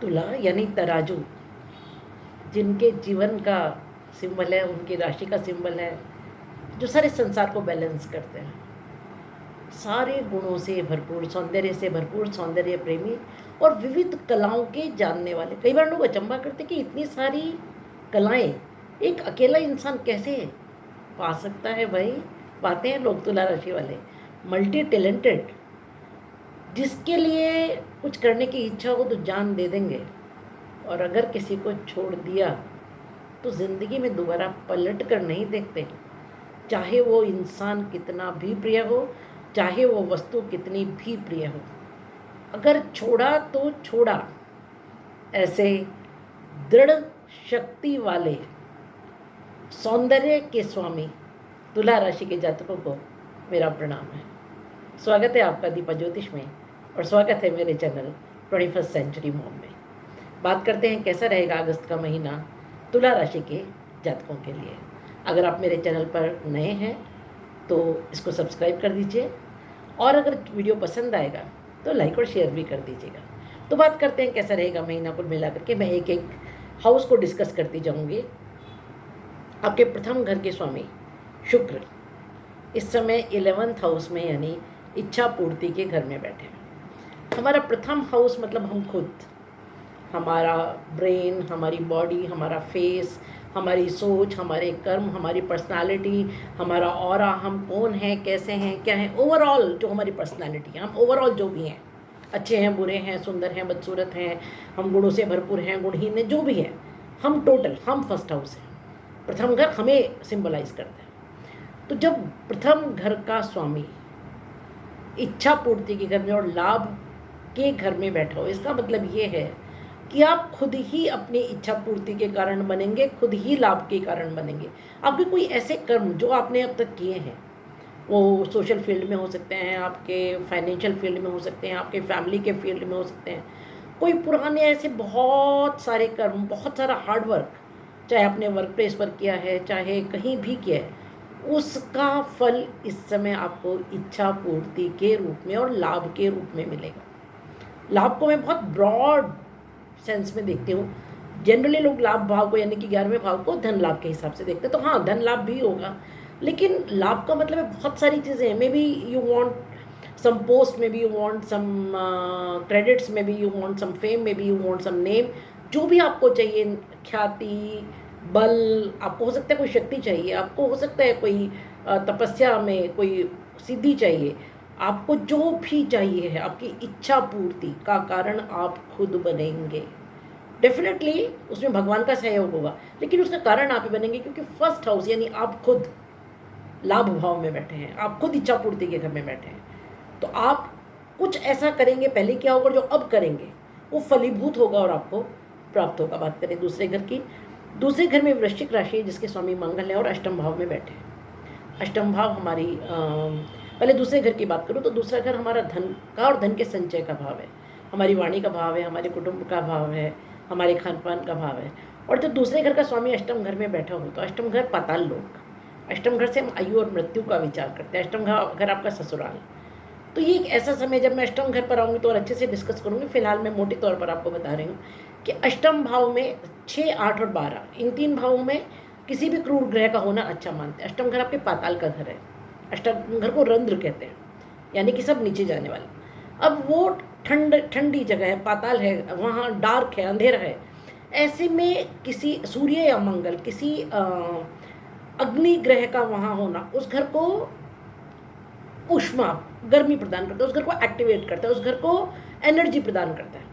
तुला यानी तराजू, जिनके जीवन का सिंबल है, उनकी राशि का सिंबल है, जो सारे संसार को बैलेंस करते हैं, सारे गुणों से भरपूर, सौंदर्य से भरपूर, सौंदर्य प्रेमी और विविध कलाओं के जानने वाले। कई बार लोग अचंभा करते कि इतनी सारी कलाएं एक अकेला इंसान कैसे पा सकता है। भाई पाते हैं लोग, तुला राशि वाले मल्टी टैलेंटेड, जिसके लिए कुछ करने की इच्छा हो तो जान दे देंगे, और अगर किसी को छोड़ दिया तो ज़िंदगी में दोबारा पलट कर नहीं देखते, चाहे वो इंसान कितना भी प्रिय हो, चाहे वो वस्तु कितनी भी प्रिय हो। अगर छोड़ा तो छोड़ा। ऐसे दृढ़ शक्ति वाले सौंदर्य के स्वामी तुला राशि के जातकों को मेरा प्रणाम है। स्वागत है आपका दीपा ज्योतिष में, और स्वागत है मेरे चैनल 21st सेंचुरी मॉम में। बात करते हैं कैसा रहेगा अगस्त का महीना तुला राशि के जातकों के लिए। अगर आप मेरे चैनल पर नए हैं तो इसको सब्सक्राइब कर दीजिए, और अगर वीडियो पसंद आएगा तो लाइक और शेयर भी कर दीजिएगा। तो बात करते हैं कैसा रहेगा महीना कुल मिलाकर के। मैं एक एक हाउस को डिस्कस करती जाऊंगी। आपके प्रथम घर के स्वामी शुक्र इस समय 11th हाउस में, यानी इच्छा पूर्ति के घर में बैठे हैं। हमारा प्रथम हाउस मतलब हम खुद, हमारा ब्रेन, हमारी बॉडी, हमारा फेस, हमारी सोच, हमारे कर्म, हमारी पर्सनालिटी, हमारा ऑरा, हम कौन हैं, कैसे हैं, क्या हैं, ओवरऑल जो हमारी पर्सनालिटी है, हम ओवरऑल जो भी हैं, अच्छे हैं, बुरे हैं, सुंदर हैं, बदसूरत हैं, हम गुणों से भरपूर हैं, गुणहीन हैं, जो भी हैं, हम टोटल, हम फर्स्ट हाउस हैं। प्रथम घर हमें सिंबलाइज करता है। तो जब प्रथम घर का स्वामी इच्छा पूर्ति के घर में और लाभ के घर में बैठा हो, इसका मतलब ये है कि आप खुद ही अपनी इच्छा पूर्ति के कारण बनेंगे, खुद ही लाभ के कारण बनेंगे। आपके कोई ऐसे कर्म जो आपने अब तक किए हैं, वो सोशल फील्ड में हो सकते हैं, आपके फाइनेंशियल फील्ड में हो सकते हैं, आपके फैमिली के फील्ड में हो सकते हैं, कोई पुराने ऐसे बहुत सारे कर्म, बहुत सारा हार्ड वर्क, चाहे आपने वर्क प्लेस पर किया है, चाहे कहीं भी किया है, उसका फल इस समय आपको इच्छा पूर्ति के रूप में और लाभ के रूप में मिलेगा। लाभ को मैं बहुत ब्रॉड सेंस में देखती हूँ। जनरली लोग लाभ भाव को, यानी कि 11वें भाव को धन लाभ के हिसाब से देखते हैं। तो हाँ, धन लाभ भी होगा, लेकिन लाभ का मतलब है बहुत सारी चीज़ें हैं। Maybe you want some post, maybe you want some credits, maybe you want some fame, maybe you want some name, जो भी आपको चाहिए, ख्याति, बल, आपको हो सकता है कोई शक्ति चाहिए, आपको हो सकता है कोई तपस्या में कोई सिद्धि चाहिए, आपको जो भी चाहिए है, आपकी इच्छा पूर्ति का कारण आप खुद बनेंगे। डेफिनेटली उसमें भगवान का सहयोग होगा, लेकिन उसका कारण आप ही बनेंगे, क्योंकि फर्स्ट हाउस यानी आप खुद लाभ भाव में बैठे हैं, आप खुद इच्छा पूर्ति के घर में बैठे हैं। तो आप कुछ ऐसा करेंगे, पहले क्या होगा, जो अब करेंगे वो फलीभूत होगा और आपको प्राप्त होगा। बात करें दूसरे घर की, दूसरे घर में वृश्चिक राशि है, जिसके स्वामी मंगल है और अष्टम भाव में बैठे हैं। अष्टम भाव हमारी पहले दूसरे घर की बात करूँ तो दूसरा घर हमारा धन का और धन के संचय का भाव है, हमारी वाणी का भाव है, हमारे कुटुंब का भाव है, हमारे खान पान का भाव है। और जब दूसरे घर का स्वामी अष्टम घर में बैठा हो तो अष्टम घर पाताल लोक, अष्टम घर से हम आयु और मृत्यु का विचार करते हैं। अष्टम घर आपका ससुराल। तो ये एक ऐसा समय, जब मैं अष्टम घर पर आऊँगी तो और अच्छे से डिस्कस करूँगी। फिलहाल मैं मोटे तौर पर आपको बता रही हूँ कि अष्टम भाव में 6, 8 और 12, इन 3 भावों में किसी भी क्रूर ग्रह का होना अच्छा मानते हैं। अष्टम घर आपके पाताल का घर है। अष्टम घर को रंध्र कहते हैं, यानी कि सब नीचे जाने वाला। अब वो ठंडी जगह है, पाताल है, वहाँ डार्क है, अंधेरा है। ऐसे में किसी सूर्य या मंगल, किसी अग्नि ग्रह का वहाँ होना उस घर को ऊष्मा, गर्मी प्रदान करता है, उस घर को एक्टिवेट करता है, उस घर को एनर्जी प्रदान करता है।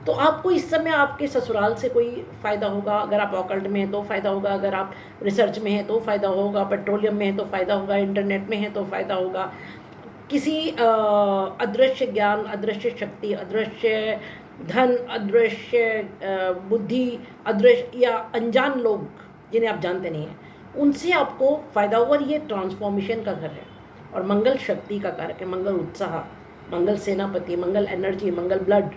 तो आपको इस समय आपके ससुराल से कोई फ़ायदा होगा। अगर आप ऑकल्ट में हैं तो फ़ायदा होगा, अगर आप रिसर्च में हैं तो फ़ायदा होगा, पेट्रोलियम में है तो फ़ायदा होगा, इंटरनेट में है तो फ़ायदा होगा। किसी अदृश्य ज्ञान, अदृश्य शक्ति, अदृश्य धन, अदृश्य बुद्धि, अदृश्य या अनजान लोग जिन्हें आप जानते नहीं हैं, उनसे आपको फ़ायदा होगा। और ये ट्रांसफॉर्मेशन का घर है, और मंगल शक्ति का कारक है, मंगल उत्साह, मंगल सेनापति, मंगल एनर्जी, मंगल ब्लड,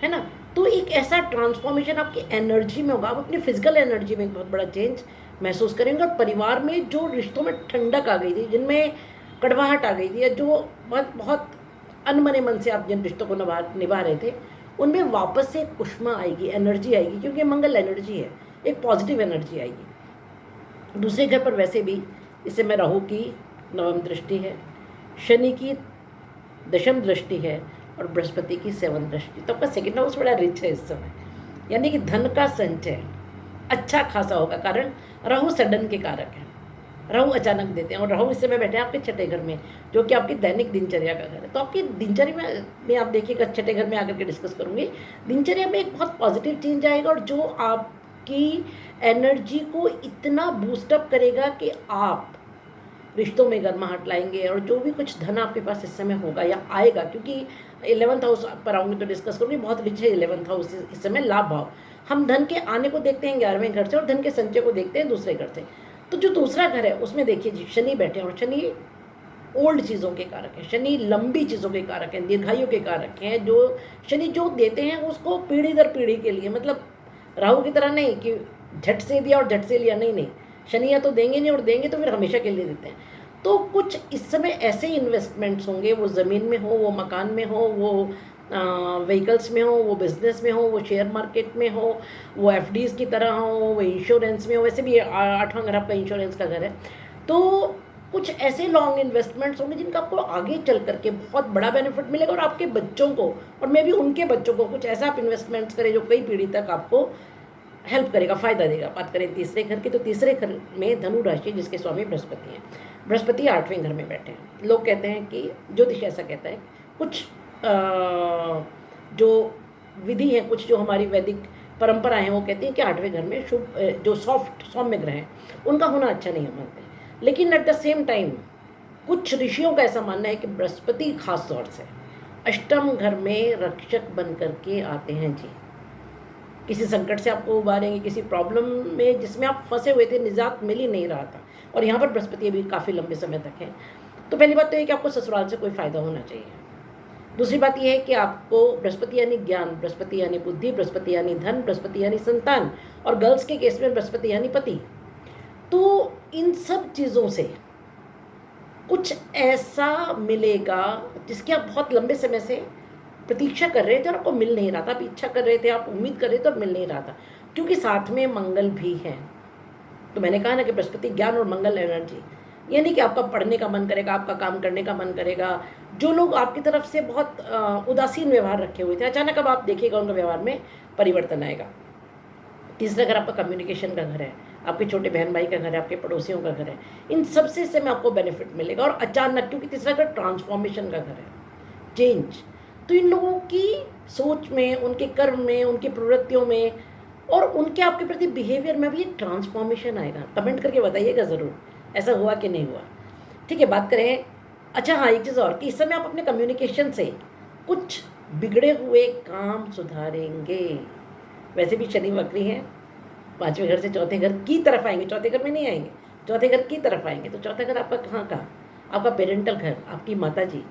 है ना। तो एक ऐसा ट्रांसफॉर्मेशन आपकी एनर्जी में होगा। आप अपनी फिजिकल एनर्जी में एक बहुत बड़ा चेंज महसूस करेंगे, और परिवार में जो रिश्तों में ठंडक आ गई थी, जिनमें कड़वाहट आ गई थी, या जो बहुत बहुत अनमने मन से आप जिन रिश्तों को निभा रहे थे, उनमें वापस से एक ऊष्मा आएगी, एनर्जी आएगी, क्योंकि मंगल एनर्जी है, एक पॉजिटिव एनर्जी आएगी। दूसरे घर पर वैसे भी इस समय राहु की नवम दृष्टि है, शनि की दशम दृष्टि है और बृहस्पति की सेवन दृष्टि। तो आपका सेकेंड हाउस बड़ा रिच है इस समय, यानी कि धन का संचय अच्छा खासा होगा। कारण राहु सडन के कारक है, राहु अचानक देते हैं, और राहु इस समय बैठे हैं आपके छठे घर में, जो कि आपकी दैनिक दिनचर्या का घर है। तो आपकी दिनचर्या में आप देखिएगा, छठे घर में आकर के डिस्कस करूँगी, दिनचर्या में एक बहुत पॉजिटिव चेंज आएगा, और जो आपकी एनर्जी को इतना बूस्टअप करेगा कि आप रिश्तों में गर्माहट लाएंगे, और जो भी कुछ धन आपके पास इस समय होगा या आएगा, क्योंकि 11th हाउस पर आऊँगी तो डिस्कस करूँगी, बहुत रिच है 11th हाउस इस समय लाभ भाव। हम धन के आने को देखते हैं 11वें घर से, और धन के संचय को देखते हैं दूसरे घर से। तो जो दूसरा घर है उसमें देखिए जी, शनि बैठे हैं, और शनि ओल्ड चीज़ों के कारक है, शनि लंबी चीज़ों के कारक हैं, दीर्घायु के कारक हैं। जो शनि जो देते हैं उसको पीढ़ी दर पीढ़ी के लिए, मतलब राहु की तरह नहीं कि झट से दिया और झट से लिया, नहीं नहीं, शनि या तो देंगे नहीं, और देंगे तो फिर हमेशा के लिए देते हैं। तो कुछ इस समय ऐसे इन्वेस्टमेंट्स होंगे, वो ज़मीन में हो, वो मकान में हो, वो व्हीकल्स में हो, वो बिज़नेस में हो, वो शेयर मार्केट में हो, वो एफडीज़ की तरह हो, वो इंश्योरेंस में हो। वैसे भी 8वां घर आपका इंश्योरेंस का घर है। तो कुछ ऐसे लॉन्ग इन्वेस्टमेंट्स होंगे जिनका आपको आगे चल करके बहुत बड़ा बेनिफिट मिलेगा, और आपके बच्चों को और मे भी उनके बच्चों को कुछ ऐसा आप इन्वेस्टमेंट्स करें जो कई पीढ़ी तक आपको हेल्प करेगा, फ़ायदा देगा। बात करें तीसरे घर की, तो तीसरे घर में धनु राशि, जिसके स्वामी बृहस्पति हैं। बृहस्पति 8वें घर में बैठे हैं। लोग कहते हैं कि ज्योतिष ऐसा कहता है, कुछ जो विधि है, कुछ जो हमारी वैदिक परंपराएं हैं, वो कहती हैं कि 8वें घर में शुभ जो सौम्य ग्रह हैं उनका होना अच्छा नहीं मानते। लेकिन एट द सेम टाइम कुछ ऋषियों का ऐसा मानना है कि बृहस्पति खास तौर से अष्टम घर में रक्षक बन करके आते हैं जी। किसी संकट से आपको उबारेंगे, किसी प्रॉब्लम में जिसमें आप फंसे हुए थे, निजात मिल ही नहीं रहा था, और यहाँ पर बृहस्पति अभी काफ़ी लंबे समय तक है। तो पहली बात तो ये कि आपको ससुराल से कोई फ़ायदा होना चाहिए। दूसरी बात यह है कि आपको बृहस्पति यानी ज्ञान, बृहस्पति यानी बुद्धि, बृहस्पति यानी धन, बृहस्पति यानी संतान, और गर्ल्स के केस में बृहस्पति यानी पति। तो इन सब चीज़ों से कुछ ऐसा मिलेगा जिसकी आप बहुत लंबे समय से प्रतीक्षा कर रहे थे और आपको मिल नहीं रहा था, आप इच्छा कर रहे थे, आप उम्मीद कर रहे थे और मिल नहीं रहा था, क्योंकि साथ में मंगल भी है। तो मैंने कहा ना कि बृहस्पति ज्ञान और मंगल एनर्जी, ये नहीं कि आपका पढ़ने का मन करेगा, आपका काम करने का मन करेगा। जो लोग आपकी तरफ से बहुत उदासीन व्यवहार रखे हुए थे, अचानक अब आप देखिएगा उनका व्यवहार में परिवर्तन आएगा। तीसरा घर आपका कम्युनिकेशन का घर है, आपके छोटे बहन भाई का घर है, आपके पड़ोसियों का घर है। इन सबसे से में आपको बेनिफिट मिलेगा, और अचानक, क्योंकि तीसरा घर ट्रांसफॉर्मेशन का घर है, चेंज। तो इन लोगों की सोच में, उनके कर्म में, उनकी प्रवृत्तियों में और उनके आपके प्रति बिहेवियर में भी एक ट्रांसफॉर्मेशन आएगा। कमेंट करके बताइएगा ज़रूर ऐसा हुआ कि नहीं हुआ। ठीक है, बात करें। अच्छा हाँ, एक चीज़ और कि इस समय आप अपने कम्युनिकेशन से कुछ बिगड़े हुए काम सुधारेंगे। वैसे भी शनि वक्री हैं, 5वें घर से चौथे घर की तरफ आएंगे, चौथे घर में नहीं आएंगे, चौथे घर की तरफ आएंगे। तो चौथा घर आपका कहाँ का? आपका पेरेंटल घर, आपकी माता जी,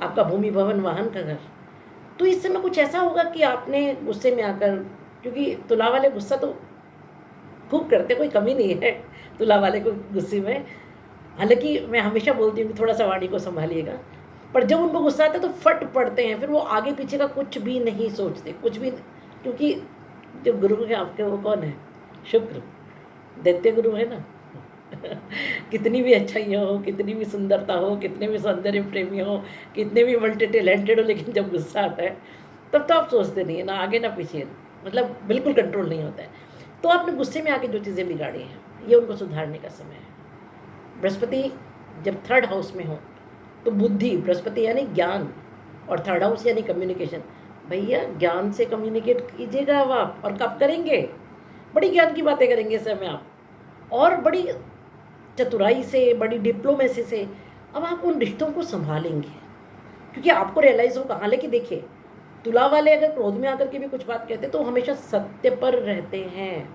आपका भूमि भवन वाहन का घर। तो इस समय कुछ ऐसा होगा कि आपने गुस्से में आकर, क्योंकि तुला वाले गुस्सा तो खूब करते, कोई कमी नहीं है तुला वाले को गुस्से में। हालांकि मैं हमेशा बोलती हूँ कि थोड़ा सा वाणी को संभालिएगा, पर जब उनको गुस्सा आता है तो फट पड़ते हैं, फिर वो आगे पीछे का कुछ भी नहीं सोचते, कुछ भी। क्योंकि जो गुरु है आपके, वो कौन है? शुक्र, दैत्य गुरु है ना। कितनी भी अच्छाइयाँ हो, कितनी भी सुंदरता हो, कितने भी सौंदर्य प्रेमी हो, कितने भी मल्टी टैलेंटेड हो, लेकिन जब गुस्सा आता है तब तो आप सोचते नहीं है, ना आगे ना पीछे, मतलब बिल्कुल कंट्रोल नहीं होता है। तो आपने गुस्से में आके जो चीज़ें बिगाड़ी हैं, ये उनको सुधारने का समय है। बृहस्पति जब 3rd हाउस में हो तो बुद्धि, बृहस्पति यानी ज्ञान, और 3rd हाउस यानी कम्युनिकेशन। भैया ज्ञान से कम्युनिकेट कीजिएगा अब आप, और कब करेंगे? बड़ी ज्ञान की बातें करेंगे इस समय आप, और बड़ी चतुराई से, बड़ी डिप्लोमेसी से अब आप उन रिश्तों को संभालेंगे, क्योंकि आपको रियलाइज़ होगा। हालांकि देखिए, तुला वाले अगर क्रोध में आकर के भी कुछ बात कहते हैं तो हमेशा सत्य पर रहते हैं,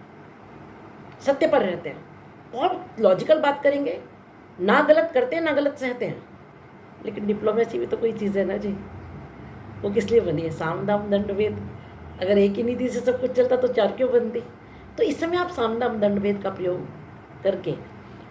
सत्य पर रहते हैं, बहुत लॉजिकल बात करेंगे, ना गलत करते हैं ना गलत सहते हैं। लेकिन डिप्लोमेसी भी तो कोई चीज़ है ना जी, वो किस लिए बनी है? साम दाम दंड भेद। अगर एक ही नीति से सब कुछ चलता तो 4 क्यों बनती? तो इस समय आप साम दाम दंड भेद का प्रयोग करके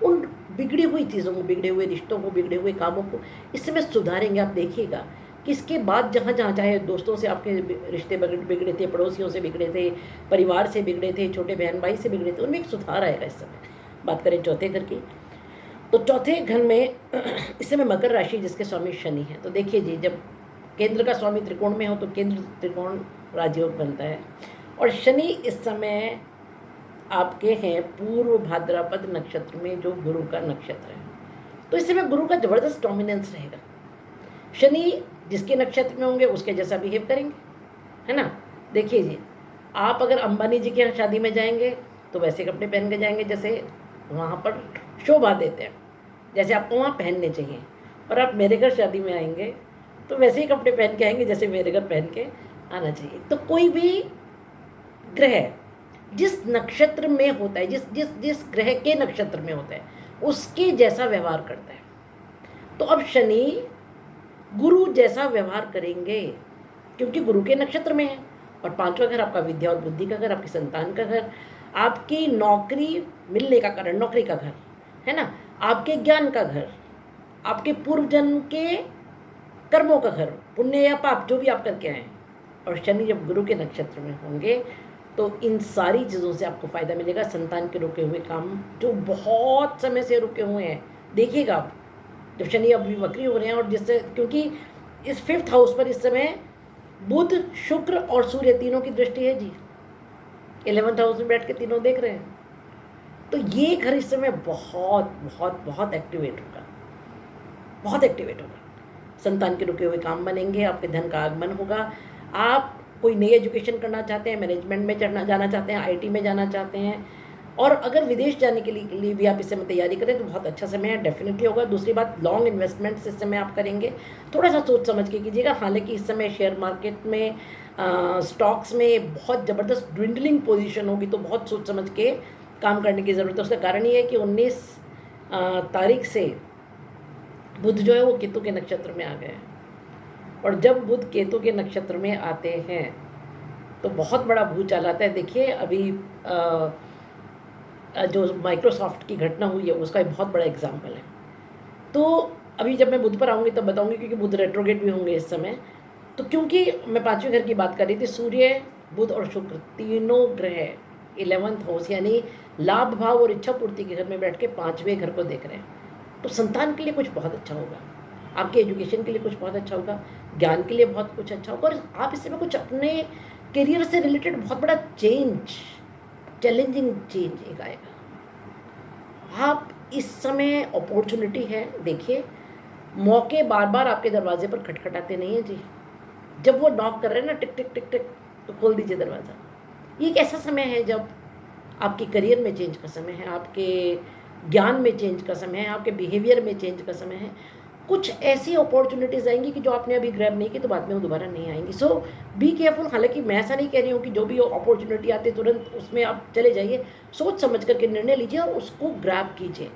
उन बिगड़ी हुई चीज़ों को, बिगड़े हुए रिश्तों को, बिगड़े हुए कामों को इस समय सुधारेंगे। आप देखिएगा कि इसके बाद जहाँ जहाँ चाहे दोस्तों से आपके रिश्ते बिगड़े थे, पड़ोसियों से बिगड़े थे, परिवार से बिगड़े थे, छोटे बहन भाई से बिगड़े थे, उनमें एक सुधार आएगा इस समय। बात करें चौथे घर की, तो चौथे घर में इस समय मकर राशि जिसके स्वामी शनि है। तो देखिए जी, जब केंद्र का स्वामी त्रिकोण में हो तो केंद्र त्रिकोण राजयोग बनता है, और शनि इस समय आपके हैं पूर्व भाद्रपद नक्षत्र में, जो गुरु का नक्षत्र है। तो इस समय गुरु का जबरदस्त डोमिनेंस रहेगा। शनि जिसके नक्षत्र में होंगे उसके जैसा बिहेव करेंगे, है ना। देखिए जी, आप अगर अंबानी जी के यहाँ शादी में जाएंगे तो वैसे कपड़े पहन के जाएंगे जैसे वहाँ पर शोभा देते हैं, जैसे आपको वहाँ पहनने चाहिए। और आप मेरे घर शादी में आएंगे तो वैसे ही कपड़े पहन के आएंगे जैसे मेरे घर पहन के आना चाहिए। तो कोई भी ग्रह जिस नक्षत्र में होता है, जिस जिस जिस ग्रह के नक्षत्र में होता है, उसके जैसा व्यवहार करता है। तो अब शनि गुरु जैसा व्यवहार करेंगे क्योंकि गुरु के नक्षत्र में है। और पांचवा घर आपका विद्या और बुद्धि का घर, आपकी संतान का घर, आपकी नौकरी मिलने का कारण, नौकरी का घर, है ना, आपके ज्ञान का घर, आपके पूर्व जन्म के कर्मों का घर, पुण्य या पाप जो भी आप करके आए। और शनि जब गुरु के नक्षत्र में होंगे तो इन सारी चीज़ों से आपको फ़ायदा मिलेगा। संतान के रुके हुए काम जो बहुत समय से रुके हुए हैं, देखिएगा आप, जब शनि अभी वक्री हो रहे हैं, और जिससे क्योंकि इस 5th हाउस पर इस समय बुध, शुक्र और सूर्य तीनों की दृष्टि है जी, 11th हाउस में बैठ के तीनों देख रहे हैं। तो ये घर इस समय बहुत बहुत बहुत एक्टिवेट होगा, बहुत एक्टिवेट होगा। संतान के रुके हुए काम बनेंगे, आपके धन का आगमन होगा। आप कोई नई एजुकेशन करना चाहते हैं, मैनेजमेंट में जाना चाहते हैं, आईटी में जाना चाहते हैं, और अगर विदेश जाने के लिए भी आप इस समय तैयारी करें तो बहुत अच्छा समय है, डेफिनेटली होगा। दूसरी बात, लॉन्ग इन्वेस्टमेंट्स इस समय आप करेंगे, थोड़ा सा सोच समझ के कीजिएगा। हालांकि इस समय शेयर मार्केट में, स्टॉक्स में बहुत ज़बरदस्त ड्विंडलिंग पोजीशन होगी, तो बहुत सोच समझ के काम करने की ज़रूरत है। उसका कारण ये है कि 19 तारीख से बुध जो है वो केतु के नक्षत्र में आ गए हैं, और जब बुध केतु के नक्षत्र में आते हैं तो बहुत बड़ा भूचाल आता है। देखिए अभी जो माइक्रोसॉफ्ट की घटना हुई है उसका एक बहुत बड़ा एग्जाम्पल है। तो अभी जब मैं बुध पर आऊँगी तब बताऊँगी, क्योंकि बुध रेट्रोगेट भी होंगे इस समय। तो क्योंकि मैं पाँचवें घर की बात कर रही थी, सूर्य, बुध और शुक्र तीनों ग्रह 11th हाउस यानी लाभ भाव और इच्छा पूर्ति के घर में बैठ के 5वें घर को देख रहे हैं। तो संतान के लिए कुछ बहुत अच्छा होगा, आपके एजुकेशन के लिए कुछ बहुत अच्छा होगा, ज्ञान के लिए बहुत कुछ अच्छा होगा, और आप इस समय कुछ अपने करियर से रिलेटेड बहुत बड़ा चैलेंजिंग चेंज एक आएगा। आप इस समय अपॉर्चुनिटी है, देखिए मौके बार बार आपके दरवाजे पर खटखटाते नहीं हैं जी। जब वो नॉक कर रहे हैं ना, टिक टिक टिक टिक, तो खोल दीजिए दरवाज़ा। ये एक ऐसा समय है जब आपके करियर में चेंज का समय है, आपके ज्ञान में चेंज का समय है, आपके बिहेवियर में चेंज का समय है। कुछ ऐसी अपॉर्चुनिटीज़ आएंगी कि जो आपने अभी ग्रैब नहीं की तो बाद में वो दोबारा नहीं आएंगी। सो बी केयरफुल। हालांकि मैं ऐसा नहीं कह रही हूँ कि जो भी अपॉर्चुनिटी आती है तुरंत उसमें आप चले जाइए, सोच समझ करके निर्णय लीजिए और उसको ग्रैब कीजिए।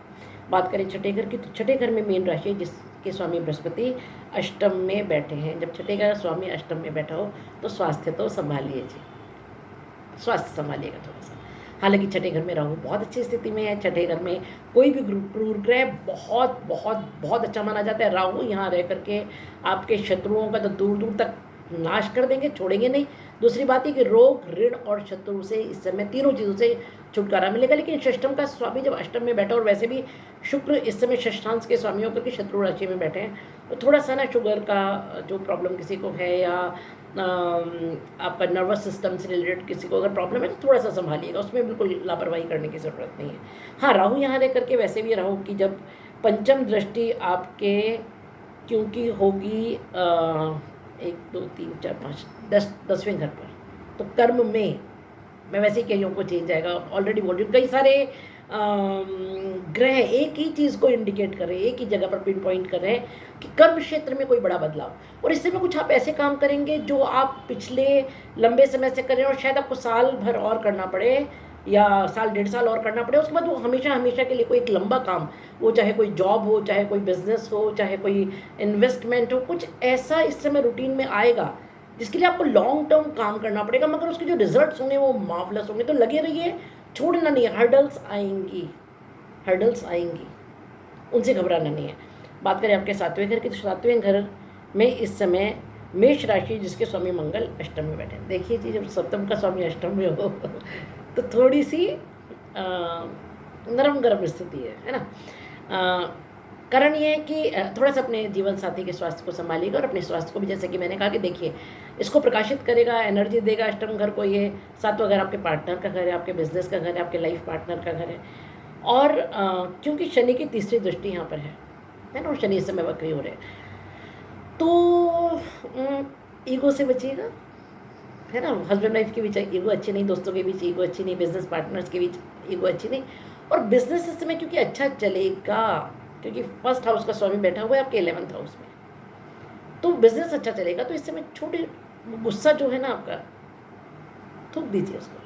बात करें छठे घर की, तो छठे घर में मीन राशि जिसके स्वामी बृहस्पति अष्टम में बैठे हैं। जब छठे घर स्वामी अष्टम में बैठा हो तो स्वास्थ्य तो संभालिए जी, स्वास्थ्य संभालिएगा थोड़ा सा। हालांकि छठे घर में राहु बहुत अच्छी स्थिति में है। छठे घर में कोई भी क्रूर ग्रह बहुत बहुत बहुत अच्छा माना जाता है। राहु यहाँ रह करके आपके शत्रुओं का तो दूर दूर तक नाश कर देंगे, छोड़ेंगे नहीं। दूसरी बात है कि रोग, ऋण और शत्रु से इस समय तीनों चीज़ों से छुटकारा मिलेगा। लेकिन षष्टम का स्वामी जब अष्टम में बैठा, और वैसे भी शुक्र इस समय षष्ठांश के स्वामी होकर के शत्रु राशि में बैठे हैं, तो थोड़ा सा ना शुगर का जो प्रॉब्लम किसी को है, या आपका नर्वस सिस्टम से रिलेटेड किसी को अगर प्रॉब्लम है तो थोड़ा सा संभालिएगा, उसमें बिल्कुल लापरवाही करने की ज़रूरत नहीं है। हाँ, राहु यहाँ रह करके, वैसे भी राहु की जब पंचम दृष्टि आपके क्योंकि होगी 1 2 3 4 5 10वें घर पर, तो कर्म में मैं वैसे ही कह रही हूँ को चेंज आएगा। ऑलरेडी बोल रही हूँ, कई सारे ग्रह एक ही चीज़ को इंडिकेट कर रहे हैं, एक ही जगह पर पिन पॉइंट कर रहे हैं कि कर्म क्षेत्र में कोई बड़ा बदलाव। और इससे में कुछ आप ऐसे काम करेंगे जो आप पिछले लंबे समय से कर रहे हैं, और शायद आपको साल भर और करना पड़े या साल 1.5 साल और करना पड़े। उसके बाद वो हमेशा हमेशा के लिए कोई एक लंबा काम, वो चाहे कोई जॉब हो, चाहे कोई बिजनेस हो, चाहे कोई इन्वेस्टमेंट हो, कुछ ऐसा इस समय रूटीन में आएगा जिसके लिए आपको लॉन्ग टर्म काम करना पड़ेगा, मगर उसके जो रिजल्ट्स होंगे वो मार्वलस होंगे। तो लगे रहिए, छोड़ना नहीं है। हर्डल्स आएंगी, हर्डल्स आएंगी, उनसे घबराना नहीं है। बात करें आपके 7वें घर की, तो 7वें घर में इस समय मेष राशि जिसके स्वामी मंगल अष्टम में बैठे हैं। देखिए जी, जब सप्तम का स्वामी अष्टम में हो तो थोड़ी सी नरम गरम स्थिति है ना। कारण ये है कि थोड़ा सा अपने जीवन साथी के स्वास्थ्य को संभालिएगा, और अपने स्वास्थ्य को भी, जैसे कि मैंने कहा कि देखिए, इसको प्रकाशित करेगा, एनर्जी देगा अष्टम घर को। ये सातवां घर आपके पार्टनर का घर है, आपके बिजनेस का घर है, आपके लाइफ पार्टनर का घर है। और क्योंकि शनि की तीसरी दृष्टि यहाँ पर है ना, और शनि इस समय वक्री हो रहे हैं, तो ईगो से बचिएगा, है ना। हस्बैंड वाइफ के बीच ईगो अच्छी नहीं, दोस्तों के बीच ईगो अच्छी नहीं, बिजनेस पार्टनर्स के बीच ईगो अच्छी नहीं। और बिजनेस इस समय क्योंकि अच्छा चलेगा, क्योंकि फर्स्ट हाउस का स्वामी बैठा हुआ है आपके 11th हाउस में, तो बिजनेस अच्छा चलेगा। तो इस समय छोटे गुस्सा जो है ना आपका, थूक दीजिए उसको,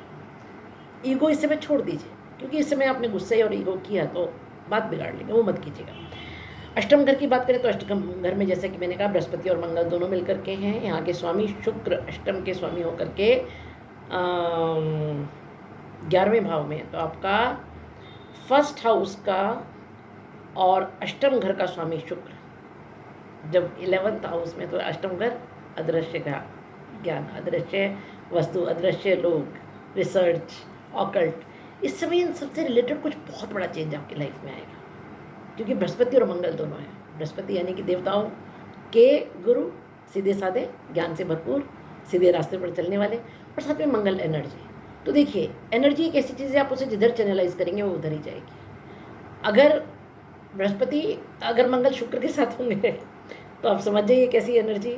ईगो इस समय छोड़ दीजिए, क्योंकि इस समय आपने गुस्से और ईगो किया तो बात बिगाड़ लेंगे, वो मत कीजिएगा। अष्टम घर की बात करें तो अष्टम घर में, जैसे कि मैंने कहा, बृहस्पति और मंगल दोनों मिलकर के हैं। यहाँ के स्वामी शुक्र अष्टम के स्वामी होकर के 11वें भाव में, तो आपका फर्स्ट हाउस का और अष्टम घर का स्वामी शुक्र जब 11th हाउस में, तो अष्टम घर अदृश्य का ज्ञान, अदृश्य वस्तु, अदृश्य लोग, रिसर्च, ऑकल्ट, इस समय इन सबसे रिलेटेड कुछ बहुत बड़ा चेंज आपकी लाइफ में आएगा, क्योंकि बृहस्पति और मंगल दोनों हैं। बृहस्पति यानी कि देवताओं के गुरु, सीधे साधे, ज्ञान से भरपूर, सीधे रास्ते पर चलने वाले, और साथ में मंगल एनर्जी। तो देखिए, एनर्जी एक ऐसी चीज़ है, आप उसे जिधर चैनलाइज करेंगे वो उधर ही जाएगी। अगर बृहस्पति, अगर मंगल शुक्र के साथ होंगे तो आप समझ जाइए कैसी एनर्जी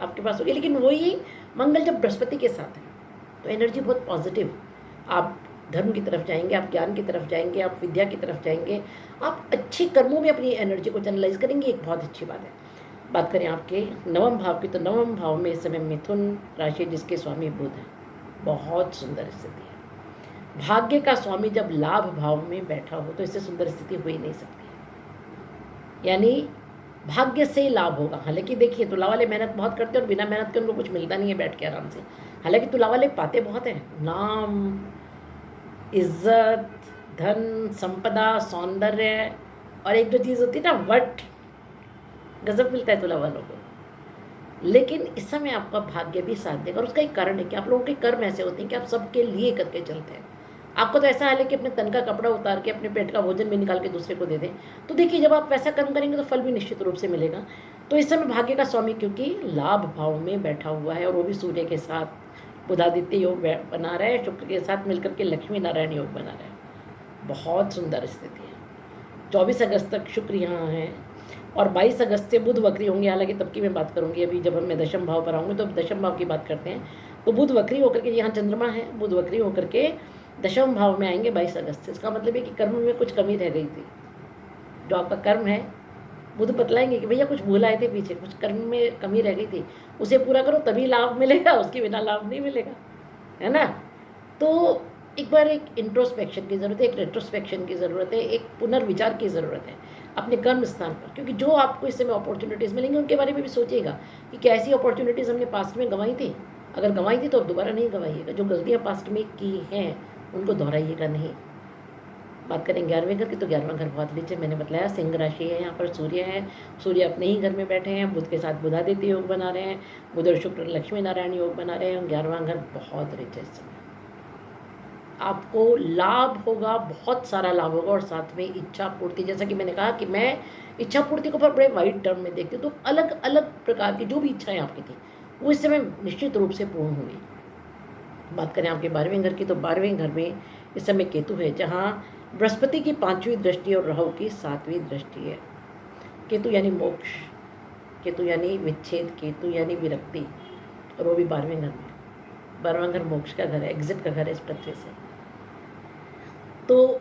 आपके पास होगी। लेकिन वही मंगल जब बृहस्पति के साथ है तो एनर्जी बहुत पॉजिटिव, आप धर्म की तरफ जाएंगे, आप ज्ञान की तरफ जाएंगे, आप विद्या की तरफ जाएंगे, आप अच्छे कर्मों में अपनी एनर्जी को चैनलाइज करेंगे, एक बहुत अच्छी बात है। बात करें आपके 9वें भाव की, तो 9वें भाव में इस समय मिथुन राशि जिसके स्वामी बुध हैं, बहुत सुंदर स्थिति है। भाग्य का स्वामी जब लाभ भाव में बैठा हो तो इससे सुंदर स्थिति हो ही नहीं सकती, यानी भाग्य से लाभ होगा। हालांकि देखिए, तुला वाले मेहनत बहुत करते हैं और बिना मेहनत के उनको कुछ मिलता नहीं है बैठ के आराम से। हालांकि तुला वाले पाते बहुत हैं, नाम, इज्जत, धन, संपदा, सौंदर्य, और एक जो चीज़ होती है ना, वट, गजब मिलता है तुला वालों को। लेकिन इस समय आपका भाग्य भी साथ देगा, और उसका एक कारण है कि आप लोगों के कर्म ऐसे होते हैं कि आप सबके लिए करके चलते हैं। आपको तो ऐसा हाल है कि अपने तन का कपड़ा उतार के अपने पेट का भोजन भी निकाल के दूसरे को दे दें। तो देखिए, जब आप वैसा कर्म करेंगे तो फल भी निश्चित रूप से मिलेगा। तो इस समय भाग्य का स्वामी क्योंकि लाभ भाव में बैठा हुआ है, और वो भी सूर्य के साथ बुधादित्य योग बना रहा है, शुक्र के साथ मिलकर के लक्ष्मी नारायण योग बना रहा है। बहुत सुंदर स्थिति है। 24 अगस्त तक शुक्र यहाँ है, और 22 अगस्त से बुध वक्री होंगे। हालांकि तब की मैं बात करूँगी, अभी जब मैं दशम भाव पर आऊँगी तो दशम भाव की बात करते हैं। तो बुध वक्री होकर के, यहाँ चंद्रमा है, बुध वक्री होकर के दशम भाव में आएंगे 22 अगस्त से। इसका मतलब है कि कर्म में कुछ कमी रह गई थी, जो आपका कर्म है बुध बतलाएंगे कि भैया कुछ भूल आए थे पीछे, कुछ कर्म में कमी रह गई थी, उसे पूरा करो तभी लाभ मिलेगा, उसके बिना लाभ नहीं मिलेगा, है ना। तो एक बार एक इंट्रोस्पेक्शन की ज़रूरत है, एक रेट्रोस्पेक्शन की ज़रूरत है, एक पुनर्विचार की ज़रूरत है अपने कर्म स्थान पर। क्योंकि जो आपको इस समय अपॉर्चुनिटीज़ मिलेंगी उनके बारे में भी सोचिएगा कि क्या ऐसी अपॉर्चुनिटीज़ हमने पास्ट में गंवाई थी। अगर गंवाई थी तो अब दोबारा नहीं गंवाइएगा। जो गलतियाँ पास्ट में की हैं उनको दोहराइएगा नहीं। बात करें 11वें घर की, तो 11वां घर बहुत रिच है। मैंने बताया सिंह राशि है, यहाँ पर सूर्य है, सूर्य अपने ही घर में बैठे हैं, बुध के साथ बुधादित्य योग बना रहे हैं, बुध और शुक्र लक्ष्मी नारायण योग बना रहे हैं। 11वां घर बहुत रिच है इस समय, आपको लाभ होगा, बहुत सारा लाभ होगा, और साथ में इच्छा पूर्ति। जैसा कि मैंने कहा कि मैं इच्छा पूर्ति को बड़े वाइड टर्म में देखती हूँ, तो अलग अलग प्रकार की जो भी इच्छाएं आपकी थी वो इस समय निश्चित रूप से पूर्ण होंगी। बात करें आपके 12वें घर की, तो 12वें घर में इस समय केतु है, जहाँ बृहस्पति की 5वीं दृष्टि और राहु की 7वीं दृष्टि है। केतु यानी मोक्ष, केतु यानी विच्छेद, केतु यानी विरक्ति, और वो भी 12वें घर में। 12वां घर मोक्ष का घर है, एग्जिट का घर है इस पृथ्वी से। तो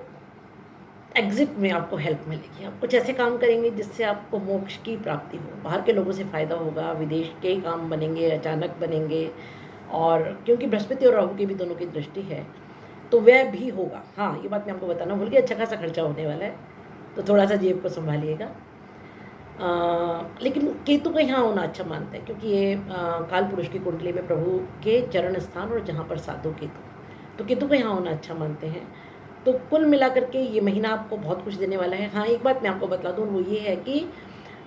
एग्जिट में आपको हेल्प मिलेगी, आप कुछ ऐसे काम करेंगे जिससे आपको मोक्ष की प्राप्ति हो, बाहर के लोगों से फ़ायदा होगा, विदेश के काम बनेंगे, अचानक बनेंगे। और क्योंकि बृहस्पति और राहु की भी दोनों की दृष्टि है तो वह भी होगा। हाँ, ये बात मैं आपको बताना भूल गई, अच्छा खासा खर्चा होने वाला है, तो थोड़ा सा जेब को संभालिएगा। लेकिन केतु का यहाँ होना अच्छा मानते हैं, क्योंकि ये काल पुरुष की कुंडली में प्रभु के चरण स्थान और जहाँ पर साधु केतु, तो केतु का यहाँ होना अच्छा मानते हैं। तो कुल मिलाकर के ये महीना आपको बहुत कुछ देने वाला है। हाँ, एक बात मैं आपको बता दूँ, वो ये है कि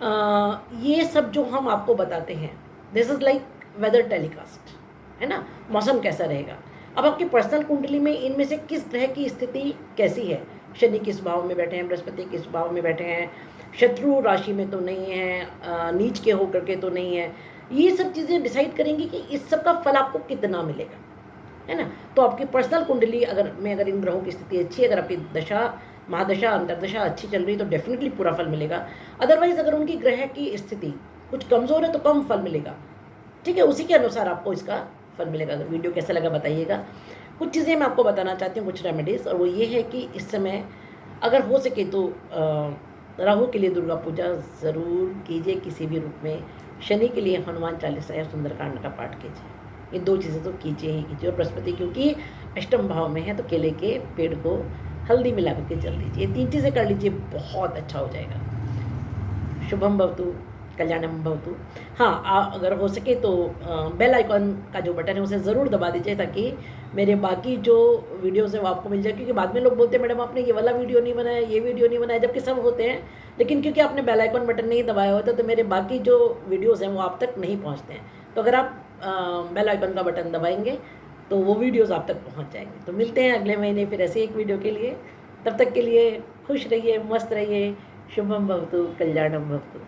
ये सब जो हम आपको बताते हैं, this is like weather telecast, है ना, मौसम कैसा रहेगा। अब आपकी पर्सनल कुंडली में इनमें से किस ग्रह की स्थिति कैसी है, शनि किस भाव में बैठे हैं, बृहस्पति किस भाव में बैठे हैं, शत्रु राशि में तो नहीं है, नीच के होकर के तो नहीं है, ये सब चीज़ें डिसाइड करेंगी कि इस सब का फल आपको कितना मिलेगा, है ना। तो आपकी पर्सनल कुंडली अगर इन ग्रहों की स्थिति अच्छी है, अगर आपकी दशा महादशा अंतरदशा अच्छी चल रही है तो डेफिनेटली पूरा फल मिलेगा। अदरवाइज अगर उनकी ग्रह की स्थिति कुछ कमज़ोर है तो कम फल मिलेगा, ठीक है, उसी के अनुसार आपको इसका फल मिलेगा। अगर वीडियो कैसा लगा बताइएगा। कुछ चीज़ें मैं आपको बताना चाहती हूँ, कुछ रेमेडीज़, और वो ये है कि इस समय अगर हो सके तो राहु के लिए दुर्गा पूजा ज़रूर कीजिए किसी भी रूप में, शनि के लिए हनुमान चालीसा या सुंदरकांड का पाठ कीजिए, ये 2 चीज़ें तो कीजिए ही कीजिए। और बृहस्पति क्योंकि अष्टम भाव में है तो केले के पेड़ को हल्दी मिला करके जल दीजिए, 3 चीज़ें कर लीजिए, बहुत अच्छा हो जाएगा। शुभम भवतु, कल्याणम भवतु। हाँ, अगर हो सके तो बेल आइकॉन का जो बटन है उसे ज़रूर दबा दीजिए ताकि मेरे बाकी जो वीडियोज़ हैं वो आपको मिल जाए, क्योंकि बाद में लोग बोलते हैं मैडम आपने ये वाला वीडियो नहीं बनाया, ये वीडियो नहीं बनाया, जबकि सब होते हैं, लेकिन क्योंकि आपने बेल आइकॉन बटन नहीं दबाया होता तो मेरे बाकी जो वीडियोज़ हैं वो आप तक नहीं पहुँचते हैं। तो अगर आप बेल आइकन का बटन दबाएंगे तो वो वीडियोज़ आप तक पहुँच जाएंगे। तो मिलते हैं अगले महीने फिर ऐसे एक वीडियो के लिए, तब तक के लिए खुश रहिए, मस्त रहिए। शुभम भवतु, कल्याणम भवतु।